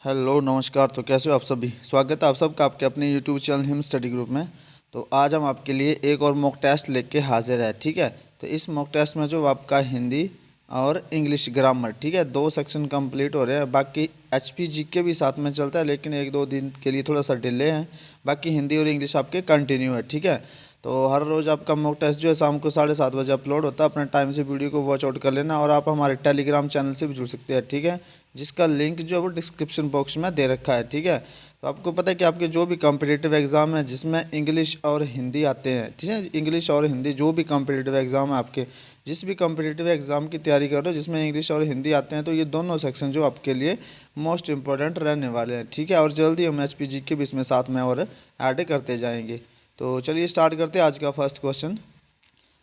Hello नमस्कार। तो कैसे हो आप सभी। स्वागत है आप सबका आपके अपने YouTube channel him study group में। तो आज हम आपके लिए एक और मॉक टेस्ट लेके हाजिर है। ठीक है, तो इस मॉक टेस्ट में जो आपका हिंदी और इंग्लिश ग्रामर, ठीक है, 2 सेक्शन कंप्लीट हो रहे हैं। बाकी एचपी जीके भी साथ में चलता है, लेकिन 1-2 दिन के लिए थोड़ा सा डिले है। बाकी हिंदी और इंग्लिश आपके कंटिन्यू है। ठीक है, तो हर रोज़ आपका मॉक टेस्ट जो है शाम को 7:30 बजे अपलोड होता है। अपने टाइम से वीडियो को वॉच आउट कर लेना, और आप हमारे टेलीग्राम चैनल से भी जुड़ सकते हैं। ठीक है, जिसका लिंक जो है वो डिस्क्रिप्शन बॉक्स में दे रखा है। ठीक है, तो आपको पता है कि आपके जो भी कॉम्पिटिटिव एग्ज़ाम है जिसमें इंग्लिश और हिंदी आते हैं, ठीक है, इंग्लिश और हिंदी जो भी कॉम्पिटिटिव एग्ज़ाम है आपके, जिस भी कॉम्पिटिटिव एग्ज़ाम की तैयारी कर रहे हो जिसमें इंग्लिश और हिंदी आते हैं, तो ये दोनों सेक्शन जो आपके लिए मोस्ट इंपॉर्टेंट रहने वाले हैं। ठीक है, और जल्दी हम एचपीजी के भी इसमें साथ में और ऐड करते जाएंगे। तो चलिए स्टार्ट करते हैं आज का फर्स्ट क्वेश्चन।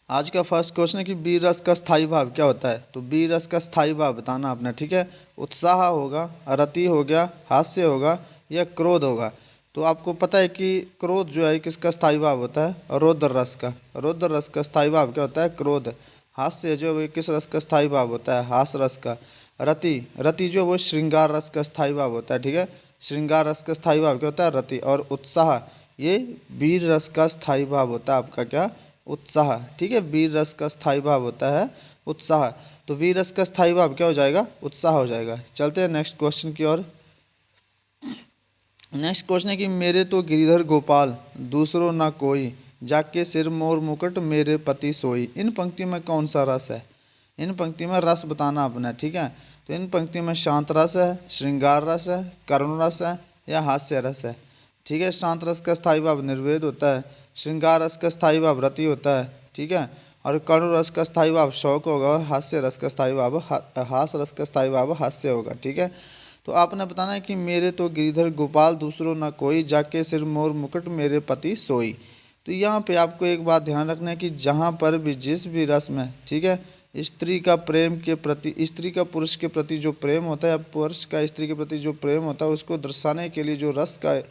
आज का फर्स्ट क्वेश्चन है कि बी रस का स्थायी भाव क्या होता है। तो बी रस का स्थायी भाव बताना आपने। ठीक है, उत्साह होगा, रति हो गया, हास्य होगा, या क्रोध होगा। तो आपको पता है कि क्रोध जो है किसका स्थायी भाव होता है, रौद्र रस का। रौद्र रस का स्थायी भाव क्या होता है, क्रोध। हास्य जो है किस रस का स्थायी भाव होता है, हास रस का। रति, रति जो वो श्रृंगार रस का स्थायी भाव होता है। ठीक है, श्रृंगार रस का स्थायी भाव क्या होता है, रति। और उत्साह ये वीर रस का स्थायी भाव होता है आपका क्या, उत्साह। ठीक है, वीर रस का स्थायी भाव होता है उत्साह। तो वीर रस का स्थायी भाव क्या हो जाएगा, उत्साह हो जाएगा। चलते हैं नेक्स्ट क्वेश्चन की ओर। नेक्स्ट क्वेश्चन है कि मेरे तो गिरिधर गोपाल दूसरों ना कोई, जाके सिर मोर मुकुट मेरे पति सोई। इन पंक्ति में कौन सा रस है, इन पंक्ति में रस बताना अपना। ठीक है, तो इन पंक्ति में शांत रस है, श्रृंगार रस है, करुण रस है, या हास्य रस है। ठीक है, शांत रस का स्थायी भाव निर्वेद होता है, श्रृंगार रस का स्थायी भाव रति होता है। ठीक है, और करुण रस का स्थायी भाव शौक होगा, और हास्य रस का स्थायी भाव हास रस का स्थायी भाव हास्य होगा। ठीक है, तो आपने बताना है कि मेरे तो गिरिधर गोपाल दूसरों न कोई, जाके सिर मोर मुकुट मेरे पति सोई। तो यहाँ पे आपको एक बात ध्यान रखना है कि जहाँ पर भी जिस भी रस में, ठीक है, स्त्री का प्रेम के प्रति, स्त्री का पुरुष के प्रति जो प्रेम होता है, या पुरुष का स्त्री के प्रति जो प्रेम होता है, उसको दर्शाने के लिए जो रस का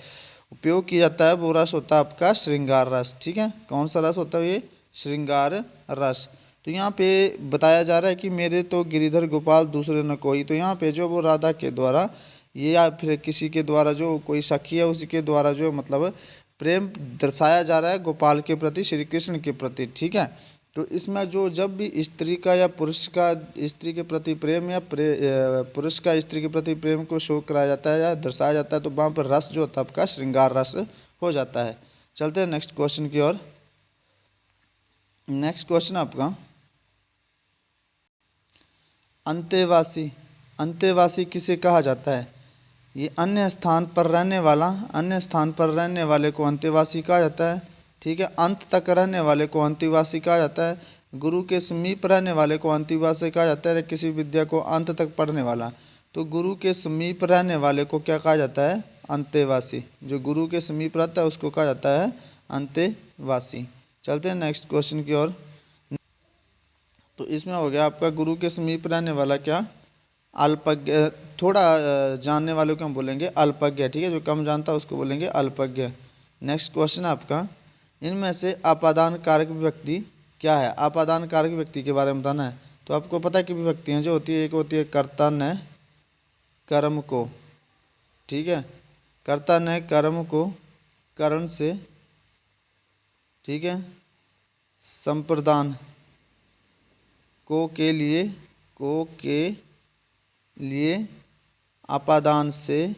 उपयोग किया जाता है वो रस होता है आपका श्रृंगार रस। ठीक है, कौन सा रस होता है ये, श्रृंगार रस। तो यहाँ पे बताया जा रहा है कि मेरे तो गिरिधर गोपाल दूसरे न कोई। तो यहाँ पे जो वो राधा के द्वारा ये, या फिर किसी के द्वारा जो कोई सखी है उसी के द्वारा जो मतलब प्रेम दर्शाया जा रहा है गोपाल के प्रति, श्री कृष्ण के प्रति। ठीक है, तो इसमें जो जब भी स्त्री का या पुरुष का स्त्री के प्रति प्रेम, या पुरुष का स्त्री के प्रति प्रेम को शो कराया जाता है या दर्शाया जाता है, तो वहाँ पर रस जो होता है आपका श्रृंगार रस हो जाता है। चलते हैं नेक्स्ट क्वेश्चन की ओर। नेक्स्ट क्वेश्चन आपका अंतेवासी। अंतेवासी किसे कहा जाता है, ये अन्य स्थान पर रहने वाला, अन्य स्थान पर रहने वाले को अंतेवासी कहा जाता है। ठीक है, अंत तक रहने वाले को अंतेवासी कहा जाता है। गुरु के समीप रहने वाले को अंतेवासी कहा जाता है। किसी विद्या को अंत तक पढ़ने वाला, तो गुरु के समीप रहने वाले को क्या कहा जाता है, अंतेवासी। जो गुरु के समीप रहता है उसको कहा जाता है अंतेवासी। चलते हैं नेक्स्ट क्वेश्चन की ओर। तो इसमें हो गया आपका गुरु के समीप रहने वाला क्या, अल्पज्ञ। थोड़ा जानने वालों को हम बोलेंगे अल्पज्ञ। ठीक है, जो कम जानता है उसको बोलेंगे अल्पज्ञ। नेक्स्ट क्वेश्चन आपका, इनमें से अपादान कारक विभक्ति क्या है। अपादान कारक विभक्ति के बारे में बताना है। तो आपको पता है कि विभक्तियाँ जो होती है, एक होती है कर्ता न कर्म को। ठीक है, कर्ता न कर्म को करण से, ठीक है, संप्रदान को के लिए अपादान से,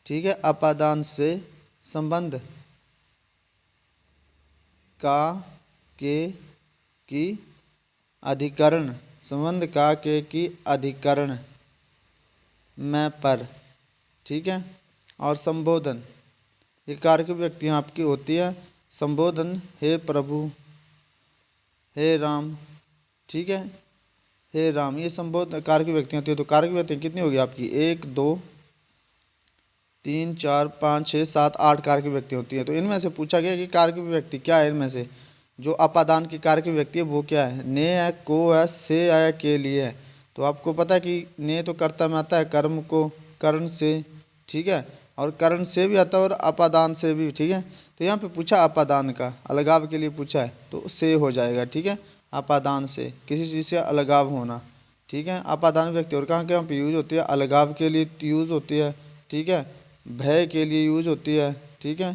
ठीक है, अपादान से संबंध का के की अधिकरण, संबंध का के की अधिकरण में पर। ठीक है, और संबोधन, ये कारक व्यक्तियाँ आपकी होती है। संबोधन, हे प्रभु, हे राम। ठीक है, हे राम, ये संबोधन कारक व्यक्तियाँ होती है। तो कारक व्यक्तियाँ कितनी होगी आपकी, 1 2 3 4 5 6 7 8 कारक व्यक्ति होती है। तो इनमें से पूछा गया कि कारक व्यक्ति क्या है, इनमें से जो अपादान की कारक व्यक्ति है वो क्या है, ने है, को है, से है, के लिए है। तो आपको पता है कि ने तो कर्ता में आता है, कर्म को करण से, ठीक है, और करण से भी आता है और अपादान से भी। ठीक है, तो यहाँ पे पूछा अपादान का, अलगाव के लिए पूछा है, तो से हो जाएगा। ठीक है, अपादान से किसी चीज़ से अलगाव होना। ठीक है। अपादान विभक्ति और कहाँ कहाँ पे यूज होती है? अलगाव के लिए यूज होती है, ठीक है। भय के लिए यूज होती है, ठीक है।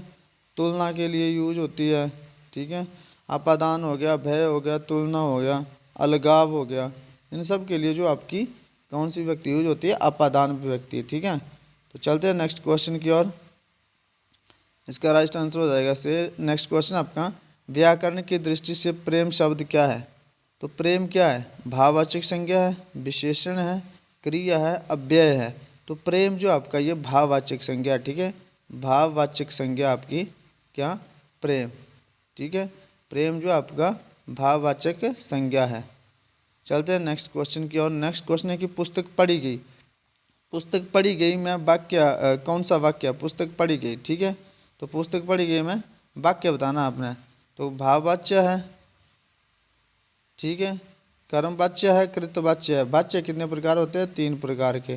तुलना के लिए यूज होती है, ठीक है। अपादान हो गया, भय हो गया, तुलना हो गया, अलगाव हो गया, इन सब के लिए जो आपकी कौन सी विभक्ति यूज होती है? अपादान विभक्ति, ठीक है। तो चलते हैं नेक्स्ट क्वेश्चन की ओर। इसका राइट आंसर हो जाएगा से नेक्स्ट क्वेश्चन आपका, व्याकरण की दृष्टि से प्रेम शब्द क्या है? तो प्रेम क्या है? भाववाचक संज्ञा है, विशेषण है, क्रिया है, अव्यय है। तो प्रेम जो आपका ये भाववाचक संज्ञा, ठीक है। भाववाचक संज्ञा आपकी क्या? प्रेम, ठीक है। प्रेम जो आपका भाववाचक संज्ञा है। चलते हैं नेक्स्ट क्वेश्चन की ओर। नेक्स्ट क्वेश्चन है कि पुस्तक पढ़ी गई। पुस्तक पढ़ी गई में वाक्य कौन सा वाक्य? पुस्तक पढ़ी गई, ठीक है। तो पुस्तक पढ़ी गई में वाक्य बताना आपने। तो भाववाच्य है, ठीक है। कर्मवाच्य है, कृतवाच्य है। वाच्य कितने प्रकार होते हैं? 3 प्रकार के,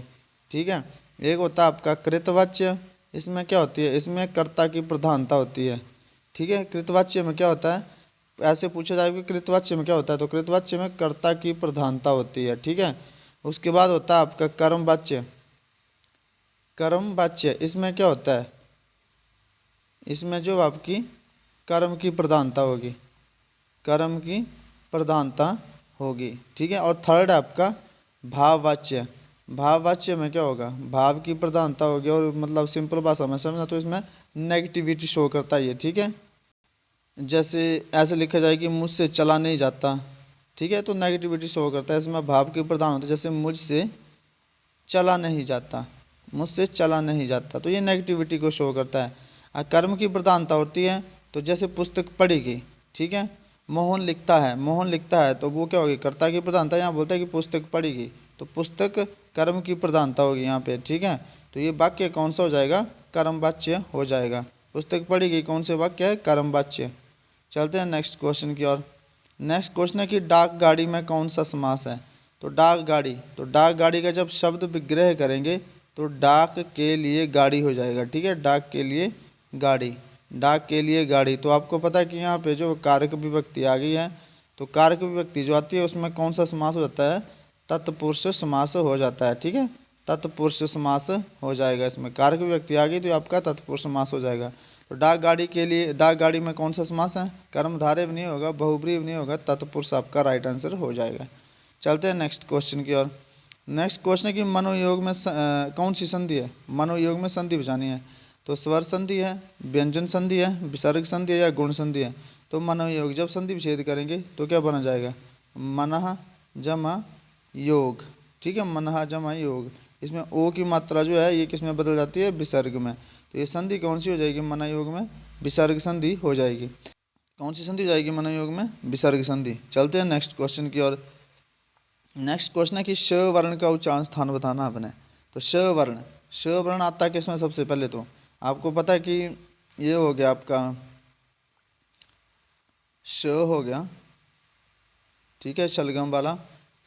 ठीक है। एक होता है आपका कृतवाच्य, इसमें क्या होती है? इसमें कर्ता की प्रधानता होती है, ठीक है। कृतवाच्य में क्या होता है? ऐसे पूछा जाए कि कृतवाच्य में क्या होता है, तो कृतवाच्य में कर्ता की प्रधानता होती है, ठीक है। उसके बाद होता है आपका कर्मवाच्य। कर्मवाच्य इसमें क्या होता है? इसमें जो आपकी कर्म की प्रधानता होगी, कर्म की प्रधानता होगी, ठीक है। और थर्ड आपका भाववाच्य। भाववाच्य में क्या होगा? भाव की प्रधानता होगी, और मतलब सिंपल भाषा में समझना तो इसमें नेगेटिविटी शो करता है ये, ठीक है। जैसे ऐसे लिखा जाए कि मुझसे चला नहीं जाता, ठीक है, तो नेगेटिविटी शो करता है। इसमें भाव की प्रधान होता है, जैसे मुझसे चला नहीं जाता, मुझसे चला नहीं जाता, तो ये नेगेटिविटी को शो करता है। कर्म की प्रधानता होती है, तो जैसे पुस्तक पढ़ी गई, ठीक है। मोहन लिखता है, मोहन लिखता है, तो वो क्या होगी? कर्ता की प्रधानता। यहाँ बोलता है कि पुस्तक पढ़ी गई, तो पुस्तक कर्म की प्रधानता होगी यहाँ पे, ठीक है। तो ये वाक्य कौन सा हो जाएगा? कर्मवाच्य हो जाएगा। पुस्तक पढ़ी गई कौन से वाक्य है? कर्मवाच्य। चलते हैं नेक्स्ट क्वेश्चन की ओर। नेक्स्ट क्वेश्चन है कि डाक गाड़ी में कौन सा समास है? तो डाक गाड़ी, तो डाक गाड़ी का जब शब्द विग्रह करेंगे तो डाक के लिए गाड़ी हो जाएगा, ठीक है। डाक के लिए गाड़ी, डाक के लिए गाड़ी। तो आपको पता है कि यहाँ पे जो कारक विभक्ति आ गई है, तो कारक विभक्ति जो आती है उसमें कौन सा समास हो जाता है? तत्पुरुष समास हो जाता है, ठीक है। तत्पुरुष समास हो जाएगा। इसमें कारक विभक्ति आ गई तो आपका तत्पुरुष समास हो जाएगा। तो डाक गाड़ी के लिए, डाक गाड़ी में कौन सा समास है? कर्मधारय भी नहीं होगा, बहुब्रीहि भी नहीं होगा, तत्पुरुष आपका राइट आंसर हो जाएगा। चलते हैं नेक्स्ट क्वेश्चन की ओर। नेक्स्ट क्वेश्चन है कि मनोयोग में कौन सी संधि है? मनोयोग में संधि बचानी है, तो स्वर संधि है, व्यंजन संधि है, विसर्ग संधि है, या गुण संधि है? तो मनोयोग जब संधि विच्छेद करेंगे तो क्या बना जाएगा? मनः जमा योग, ठीक है। मनः जमा योग। इसमें ओ की मात्रा जो है ये किस में बदल जाती है? विसर्ग में। तो ये संधि कौन सी हो जाएगी? मनोयोग में विसर्ग संधि हो जाएगी। कौन सी संधि हो जाएगी मनोयोग में? विसर्ग संधि। चलते हैं नेक्स्ट क्वेश्चन की ओर। नेक्स्ट क्वेश्चन है कि श वर्ण का उच्चारण स्थान बताना आपने। तो श वर्ण, श वर्ण आता है किसमें? सबसे पहले तो आपको पता है कि ये हो गया आपका श हो गया, ठीक है, शलगम वाला,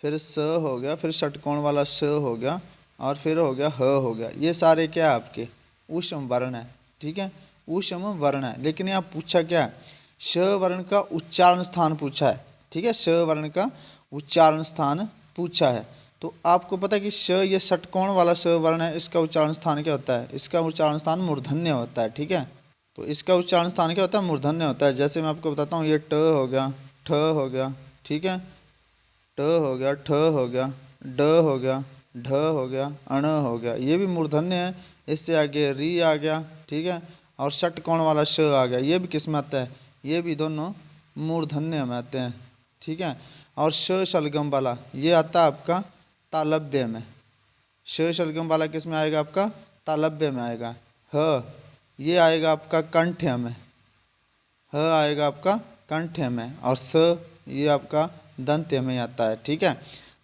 फिर स हो गया, फिर षटकोण वाला श हो गया, और फिर हो गया ह हो गया। ये सारे क्या है? आपके ऊष्म वर्ण है, ठीक है, ऊष्म वर्ण है। लेकिन यहाँ पूछा क्या है? श वर्ण का उच्चारण स्थान पूछा है, ठीक है। श वर्ण का उच्चारण स्थान पूछा है। तो आपको पता है कि श, ये षटकोण वाला श वर्ण है, इसका उच्चारण स्थान क्या होता है? इसका उच्चारण स्थान मूर्धन्य होता है, ठीक है। तो इसका उच्चारण स्थान क्या होता है? मूर्धन्य होता है। जैसे मैं आपको बताता हूँ, ये ट हो गया, ठ हो गया, ठीक है, ट हो गया, ठ हो गया, ड हो गया, ढ हो गया, अण हो गया, ये भी मूर्धन्य है। इससे आगे री आ गया, ठीक है, और षटकोण वाला श आ गया, ये भी किस में आता है? ये भी दोनों मूर्धन्य में आते हैं, ठीक है। और श शलगम वाला ये आता है आपका तालव्य में। श शलगम वाला किस में आएगा? आपका तालव्य में आएगा। ह ये आएगा आपका कंठ्य में, ह आएगा आपका कंठ्य में, और स ये आपका दंत्य में आता है, ठीक है।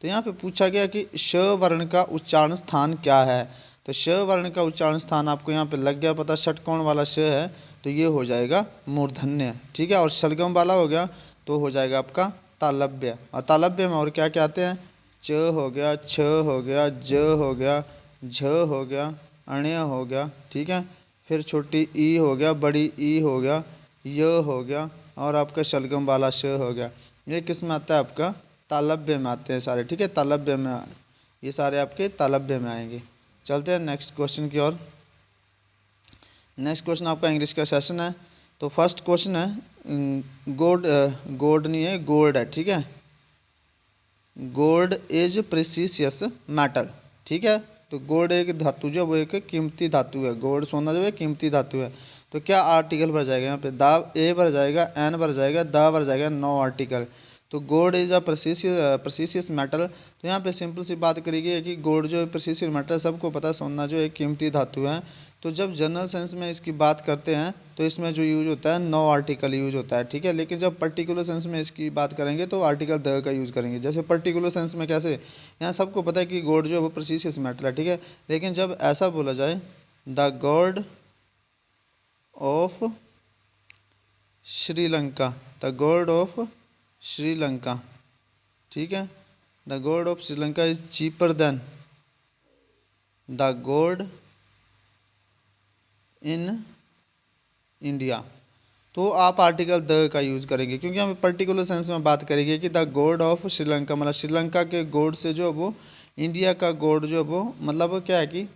तो यहाँ पे पूछा गया कि श वर्ण का उच्चारण स्थान क्या है? तो श वर्ण का उच्चारण स्थान आपको यहाँ पे लग गया पता, षटकोण वाला श है तो ये हो जाएगा मूर्धन्य, ठीक है। और शलगम वाला हो गया तो हो जाएगा आपका तालव्य। और तालव्य में और क्या क्या आते हैं? च हो गया, छ हो गया, ज हो गया, झ हो गया, अण्य हो गया, ठीक है, फिर छोटी ई हो गया, बड़ी ई हो गया, य हो गया, और आपका शलगम वाला श हो गया। ये किस में आता है? आपका तालब्य में आते हैं सारे, ठीक है, तालब्य में ये सारे आपके तालब्य में आएंगे। चलते हैं नेक्स्ट क्वेश्चन की ओर। नेक्स्ट क्वेश्चन आपका इंग्लिश का सेशन है। तो फर्स्ट क्वेश्चन है गोल्ड, गोल्ड नहीं है गोल्ड है, ठीक है, गोल्ड इज प्रेसियस मेटल, ठीक है। तो गोल्ड एक धातु जो वो एक कीमती धातु है, गोल्ड सोना जो है कीमती धातु है। तो क्या आर्टिकल भर जाएगा यहाँ पे, द ए भर जाएगा, एन भर जाएगा, द भर जाएगा, नो आर्टिकल। तो gold is a precious metal. तो यहाँ पे सिंपल सी बात करी गई है कि गोल्ड जो है प्रेसियस मेटल, सबको पता है सोना जो एक कीमती धातु है। तो जब जनरल सेंस में इसकी बात करते हैं तो इसमें जो यूज होता है नो आर्टिकल यूज होता है, ठीक है। लेकिन जब पर्टिकुलर सेंस में इसकी बात करेंगे तो आर्टिकल द का यूज़ करेंगे। जैसे पर्टिकुलर सेंस में कैसे, यहाँ सबको पता है कि गोल्ड जो है वो प्रेसियस मेटल है, ठीक है। लेकिन जब ऐसा बोला जाए the gold of Sri Lanka, the gold of Sri Lanka, ठीक है, the gold of Sri Lanka is cheaper than the gold in India. तो आप आर्टिकल द का यूज़ करेंगे, क्योंकि हम पर्टिकुलर सेंस में बात करेंगे कि द गोल्ड ऑफ श्रीलंका, मतलब श्रीलंका के गोल्ड से जो वो इंडिया का गोल्ड जो वो, मतलब क्या है कि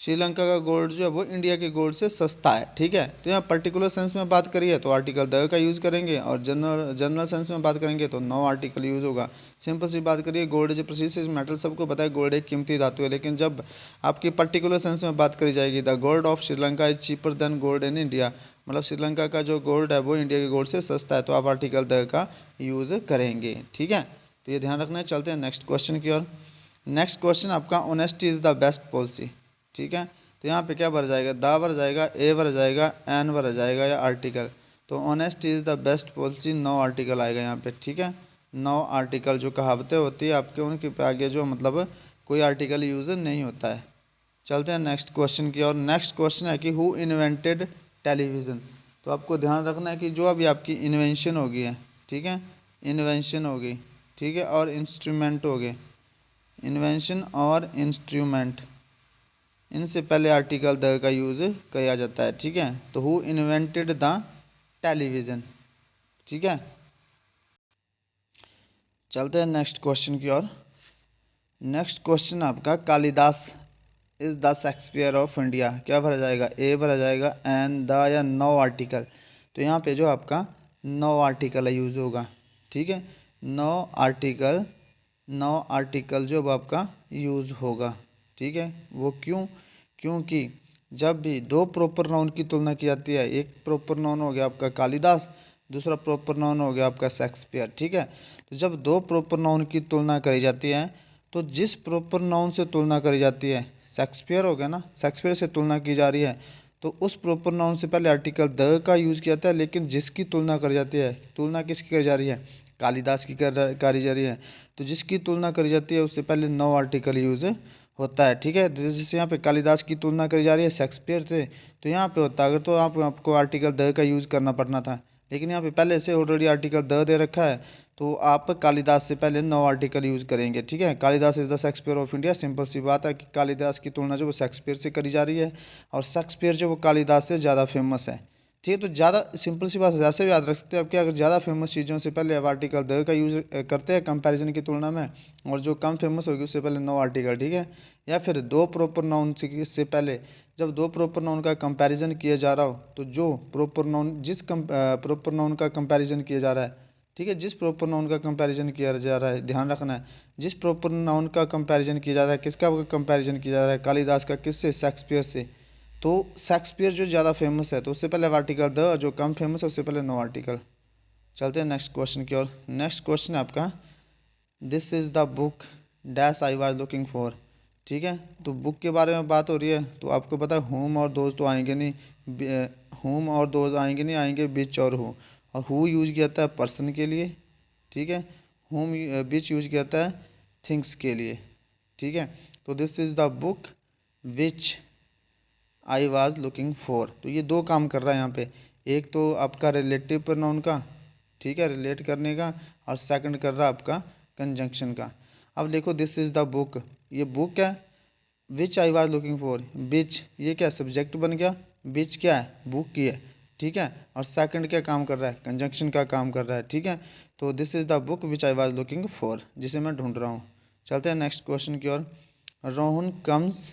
श्रीलंका का गोल्ड जो है वो इंडिया के गोल्ड से सस्ता है, ठीक है। तो यहाँ पर्टिकुलर सेंस में बात करिए तो आर्टिकल द का यूज़ करेंगे, और जनरल सेंस में बात करेंगे तो नो आर्टिकल यूज़ होगा। सिंपल सी बात करिए, गोल्ड इज प्रेसियस मेटल, सबको पता है गोल्ड एक कीमती धातु है। लेकिन जब आपकी पर्टिकुलर सेंस में बात करी जाएगी the gold of Sri Lanka is cheaper than gold in India, मतलब श्रीलंका का जो गोल्ड है वो इंडिया के गोल्ड से सस्ता है, तो आप आर्टिकल द का यूज़ करेंगे, ठीक है। तो ये ध्यान रखना है। चलते हैं नेक्स्ट क्वेश्चन की ओर। नेक्स्ट क्वेश्चन आपका honesty is the best policy, ठीक है। तो यहाँ पे क्या भर जाएगा, द भर जाएगा, ए भर जाएगा, एन भर जाएगा या आर्टिकल। तो honesty is the best policy, no article आएगा यहाँ पे, ठीक है। नो आर्टिकल, जो कहावतें होती है आपके उनके आगे जो मतलब कोई आर्टिकल यूज़ नहीं होता है। चलते हैं नेक्स्ट क्वेश्चन की ओर। नेक्स्ट क्वेश्चन है कि हु इन्वेंटेड टेलीविज़न। तो आपको ध्यान रखना है कि जो अभी आपकी इन्वेंशन होगी है, ठीक है, इन्वेंशन होगी, ठीक है, और इंस्ट्रूमेंट हो गए, इन्वेंशन और इंस्ट्रूमेंट, इनसे पहले आर्टिकल द का यूज़ किया जाता है, ठीक है। तो हु इन्वेंटेड द टेलीविज़न, ठीक है। चलते हैं नेक्स्ट क्वेश्चन की ओर। नेक्स्ट क्वेश्चन आपका Kalidas is the Shakespeare of India. क्या भरा जाएगा, ए भरा जाएगा, एन, द या नो आर्टिकल। तो यहाँ पे जो आपका नो आर्टिकल यूज़ होगा, ठीक है, नो आर्टिकल, नो आर्टिकल जो आपका यूज़ होगा, ठीक है। वो क्यों, क्योंकि जब भी दो प्रॉपर नाउन की तुलना की जाती है, एक प्रॉपर नाउन हो गया आपका कालिदास, दूसरा प्रॉपर नाउन हो गया आपका शेक्सपियर, ठीक है। तो जब दो प्रॉपर नाउन की तुलना करी जाती है तो जिस प्रॉपर नाउन से तुलना करी जाती है, शेक्सपियर हो गया ना, शेक्सपियर से तुलना की जा रही है, तो उस प्रॉपर नाउन से पहले आर्टिकल द का यूज़ किया जाता है। लेकिन जिसकी तुलना करी जाती है, तुलना किसकी करी जा रही है, कालिदास की करी जा रही है, तो जिसकी तुलना करी जाती है उससे पहले नो आर्टिकल यूज़ होता है, ठीक है। जैसे यहाँ पे कालिदास की तुलना करी जा रही है शेक्सपियर से, तो यहाँ पे होता है अगर तो आपको आर्टिकल द का यूज़ करना पड़ना था, लेकिन यहाँ पे पहले से ऑलरेडी आर्टिकल द दे रखा है, तो आप कालिदास से पहले नो आर्टिकल यूज़ करेंगे, ठीक है। Kalidas is the Shakespeare of India, simple सी बात है कि कालिदास की तुलना जो वो शेक्सपियर से करी जा रही है, और शेक्सपियर जो वो कालिदास से ज़्यादा फेमस है, ठीक है। तो ज़्यादा सिंपल सी बात है, ऐसे भी याद रख सकते हैं आप कि अगर ज़्यादा फेमस चीज़ों से पहले आप आर्टिकल द का यूज़ करते हैं कंपैरिजन की तुलना में, और जो कम फेमस होगी उससे पहले नो आर्टिकल, ठीक है। या फिर दो प्रॉपर नाउन से पहले जब दो प्रॉपर नाउन का कंपैरिजन किया जा रहा हो, तो जो प्रॉपर नाउन जिस प्रॉपर नाउन का कंपैरिजन किया जा रहा है, ठीक है, जिस प्रॉपर नाउन का कंपैरिजन किया जा रहा है, ध्यान रखना है, जिस प्रॉपर नाउन का कंपैरिजन किया जा रहा है, किसका कंपैरिजन किया जा रहा है, कालिदास का, किससे, शेक्सपियर से। तो शेक्सपियर जो ज़्यादा फेमस है तो उससे पहले आर्टिकल द, जो कम फेमस है उससे पहले नो आर्टिकल। चलते हैं नेक्स्ट क्वेश्चन की ओर। नेक्स्ट क्वेश्चन है आपका this is the book dash I was looking for, ठीक है। तो बुक के बारे में बात हो रही है, तो आपको पता है होम और दोज तो आएंगे नहीं, होम और दोज आएंगे नहीं, आएंगे बिच और हु। और हु यूज किया जाता है पर्सन के लिए, ठीक है, होम बिच यूज किया जाता है थिंग्स के लिए, ठीक है। तो this is the book which I was looking for, तो ये दो काम कर रहा है यहाँ पे, एक तो आपका रिलेटिव प्रोनाउन का, ठीक है, रिलेट करने का, और सेकंड कर रहा है आपका कंजंक्शन का। अब देखो दिस इज़ द बुक, ये बुक है, विच आई वाज लुकिंग फॉर, बिच ये क्या सब्जेक्ट बन गया, बिच क्या है बुक की है, ठीक है, और सेकंड क्या काम कर रहा है, कंजंक्शन का काम कर रहा है, ठीक है। तो this is the book which I was looking for, जिसे मैं ढूंढ रहा हूँ। चलते हैं नेक्स्ट क्वेश्चन की ओर। Rohan comes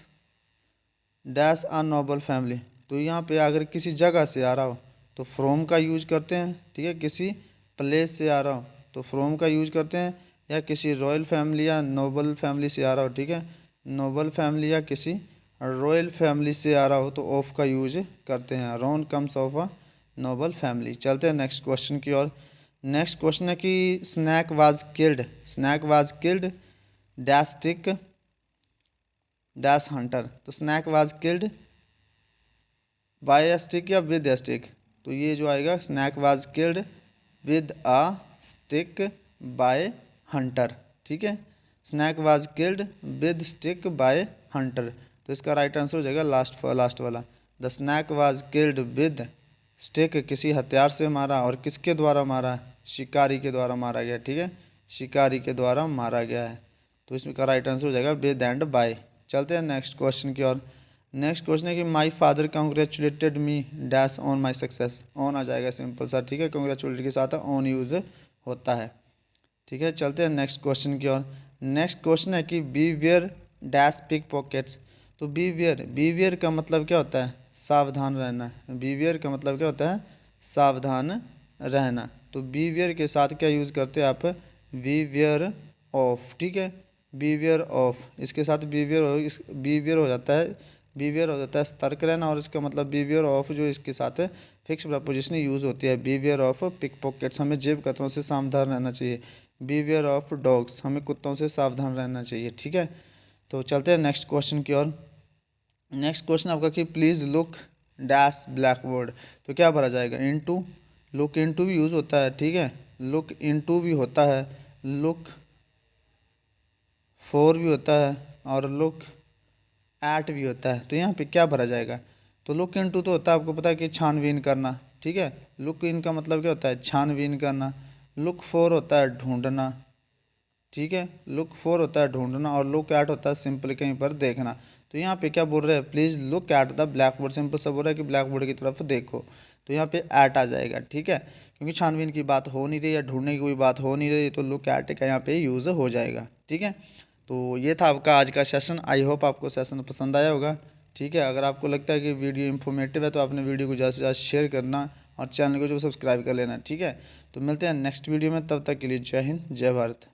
dash a noble family. तो यहाँ पे अगर किसी जगह से आ रहा हो तो फ्रॉम का यूज करते हैं, ठीक है। किसी प्लेस से आ रहा हो तो फ्रॉम का यूज करते हैं, या किसी रॉयल फैमिली या नोबल फैमिली से आ रहा हो, ठीक है, नोबल फैमिली या किसी रॉयल फैमिली से आ रहा हो तो ऑफ का यूज करते हैं। Rohan comes of a noble family. चलते हैं नेक्स्ट क्वेश्चन की ओर। नेक्स्ट क्वेश्चन है कि snake was killed dash stick dash hunter. तो snake was killed by a stick या विद अ स्टिक। तो ये जो आएगा, snake was killed with a stick by hunter, ठीक है। Snake was killed with stick by hunter. तो इसका राइट आंसर हो जाएगा लास्ट वाला। The snake was killed with stick, किसी हथियार से मारा, और किसके द्वारा मारा, शिकारी के द्वारा मारा गया, ठीक है, शिकारी के द्वारा मारा गया है। तो इसका राइट आंसर हो जाएगा विद एंड बाय। चलते हैं नेक्स्ट क्वेश्चन की ओर। नेक्स्ट क्वेश्चन है कि my father congratulated me dash on my success. On आ जाएगा सिंपल सा, ठीक है, कॉन्ग्रेचुलेट के साथ ऑन यूज होता है, ठीक है। चलते हैं नेक्स्ट क्वेश्चन की ओर। नेक्स्ट क्वेश्चन है कि बीवियर डैश पिक पॉकेट्स। तो बीवियर का मतलब क्या होता है, सावधान रहना। बीवियर का मतलब क्या होता है, सावधान रहना। तो बीवियर के साथ क्या यूज़ करते हैं आप, बीवियर ऑफ, ठीक है, बीवियर ऑफ। इसके साथ बीवियर हो जाता है, बीवियर हो जाता है सतर्क रहना, और इसका मतलब बीवियर ऑफ जो इसके साथ है फिक्स प्रपोजिशन यूज़ होती है। बीवियर ऑफ पिक पॉकेट्स, हमें जेब कतरों से सावधान रहना चाहिए। बीवियर ऑफ डॉग्स, हमें कुत्तों से सावधान रहना चाहिए, ठीक है। तो चलते हैं नेक्स्ट क्वेश्चन की ओर। नेक्स्ट क्वेश्चन आपका कि please look dash black board. तो क्या भरा जाएगा, इनटू। लुक इनटू भी यूज़ होता है, ठीक है, लुक इनटू भी होता है, लुक फॉर भी होता है, और लुक एट भी होता है। तो यहाँ पे क्या भरा जाएगा, तो लुक इनटू तो होता है, आपको पता है कि छानबीन करना, ठीक है। लुक इन का मतलब क्या होता है, छानबीन करना। लुक फॉर होता है ढूंढना, ठीक है, लुक फॉर होता है ढूंढना, और लुक एट होता है सिंपल कहीं पर देखना। तो यहाँ पे क्या बोल रहे हैं, please look at the black board. Simple सा बोल रहा है कि ब्लैक बोर्ड की तरफ देखो। तो यहाँ पे एट आ जाएगा, ठीक है, क्योंकि छानबीन की बात हो नहीं रही या ढूंढने की कोई बात हो नहीं रही, तो लुक एट का यहाँ पे यूज़ हो जाएगा, ठीक है। तो ये था आपका आज का सेशन। आई होप आपको सेशन पसंद आया होगा, ठीक है। अगर आपको लगता है कि वीडियो इन्फॉर्मेटिव है तो आपने वीडियो को ज़्यादा से ज़्यादा शेयर करना, और चैनल को जो सब्सक्राइब कर लेना, ठीक है। तो मिलते हैं नेक्स्ट वीडियो में, तब तक के लिए जय हिंद जय भारत।